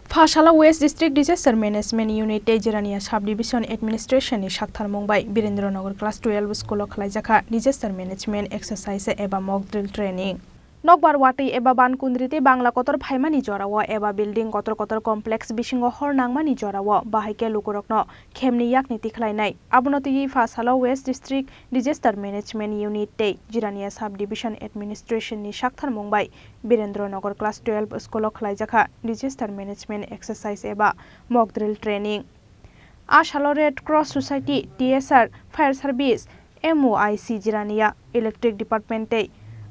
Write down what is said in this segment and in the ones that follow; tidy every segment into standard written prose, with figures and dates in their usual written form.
Fashala West District Disaster Management Unit Jirania Subdivision Administration in Saktharmungbai BirendraNagar Class 12 Schoolo Khlaijakha Disaster Management Exercise eba mock drill training. Nokbar wati eba ban kundriti bangla kotor phaimani jorawo eba building kotor complex bisingo hornangmani jorawo bahaike lukurokno khemni yakni tikhlainai abonoti Fashala West District Disaster Management Unit Jirania Subdivision Administration ni Saktharmungbai BirendraNagar Class 12 Schoolo Khlaijakha Disaster Management Exercise eba mock drill training. Ashalo Red Cross Society TSR Fire Service MOIC Jirania Electric Department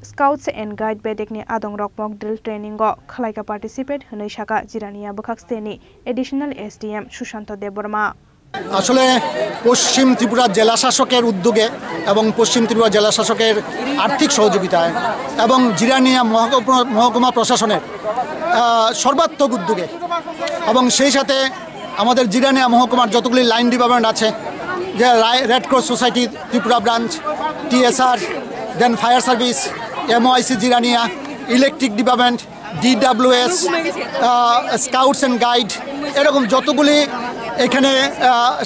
Scouts and Guide Bedekni Adong Rock mock drill training go Khlaijakha participate Hanoi Shaka Jirania Bokaksteni Additional SDM Shushanto Deborma. আসলে পশ্চিম ত্রিপুরা জেলা শাসকের উদ্যোগে এবং পশ্চিম ত্রিপুরা জেলা শাসকের আর্থিক সহযোগিতায় এবং জিরানিয়া মহকুমা প্রশাসনের সর্বাত্মক উদ্যোগে এবং সেই সাথে আমাদের জিরানিয়া মহকুমার যতগুলি লাইন ডিপার্টমেন্ট আছে যে red cross society Tripura branch TSR then fire service MOIC Jirania electric department DWS scouts and guide এরকম যতগুলি এখানে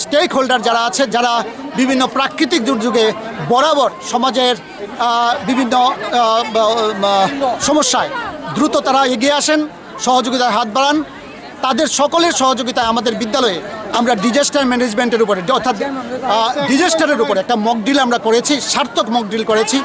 স্টেক হোল্ডার যারা আছে যারা বিভিন্ন প্রাকৃতিক দুর্যোগে বরাবর সমাজের বিভিন্ন সমস্যায় দ্রুত তারা এগিয়ে আসেন সহযোগিতার হাত বাড়ান তাদের সকলের সহযোগিতায় আমাদের বিদ্যালয়ে আমরা ডিজাস্টার ম্যানেজমেন্টের উপরে অর্থাৎ ডিজাস্টারের উপরে একটা মক ড্রিল আমরা করেছি সার্থক মক ড্রিল করেছি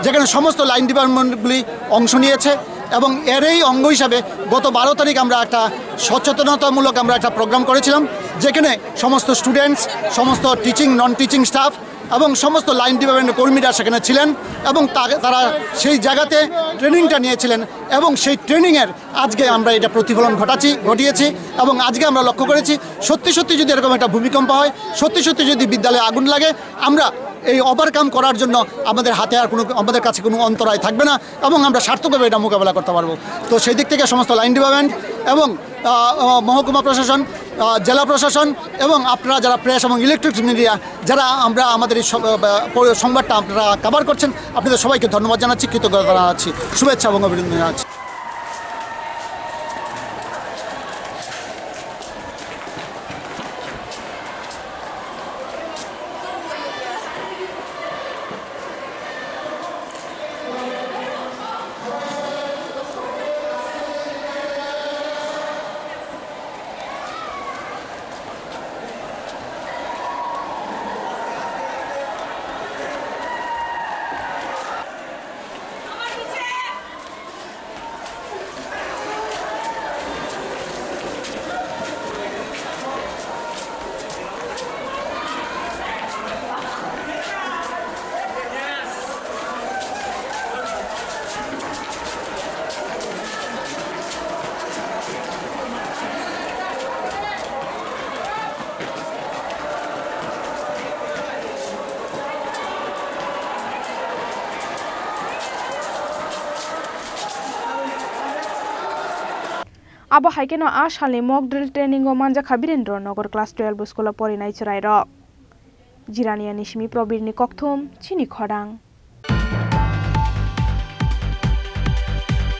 যেখানে সমস্ত লাইন ডিপার্টমেন্টগুলি অংশ নিয়েছে এবং এরই অঙ্গ হিসাবে গত 12 তারিখ আমরা একটা সচেতনতামূলক আমরা একটা প্রোগ্রাম করেছিলাম যেখানে সমস্ত স্টুডেন্টস সমস্ত টিচিং নন টিচিং স্টাফ এবং সমস্ত লাইন ডিপার্টমেন্টের কর্মীরা সেখানে ছিলেন এবং তারা সেই জায়গাতে ট্রেনিংটা নিয়েছিলেন এবং সেই ট্রেনিংয়ের আজকে আমরা এটা প্রতিফলন ঘটিয়েছি এবং আজকে আমরা লক্ষ্য করেছি সত্যি যদি এরকম একটা ভূমিকম্প হয় সত্যি যদি বিদ্যালয়ে আগুন লাগে আমরা এই ওভারকাম করার জন্য আমাদের হাতে আর আমাদের কাছে কোনো অন্তরায় থাকবে না এবং আমরা সার্থকভাবে এটা মোকাবেলা করতে পারবো তো সেই দিক থেকে সমস্ত লাইন ডিপার্টমেন্ট এবং মহকুমা প্রশাসন জেলা প্রশাসন এবং আপনারা যারা প্রেস এবং ইলেকট্রিক মিডিয়া যারা আমরা আমাদের এই সংবাদটা আপনারা কভার করছেন আপনাদের সবাইকে ধন্যবাদ জানাচ্ছি কৃতজ্ঞতা জানাচ্ছি শুভেচ্ছা এবং অভিনন্দন জানাচ্ছি Abo haikeno ashali mock drill training o manjakha BirendraNagar Class 12 Schoolo porinai chirai rok. Jirania nishmi probirni kokthum Chini Khorang.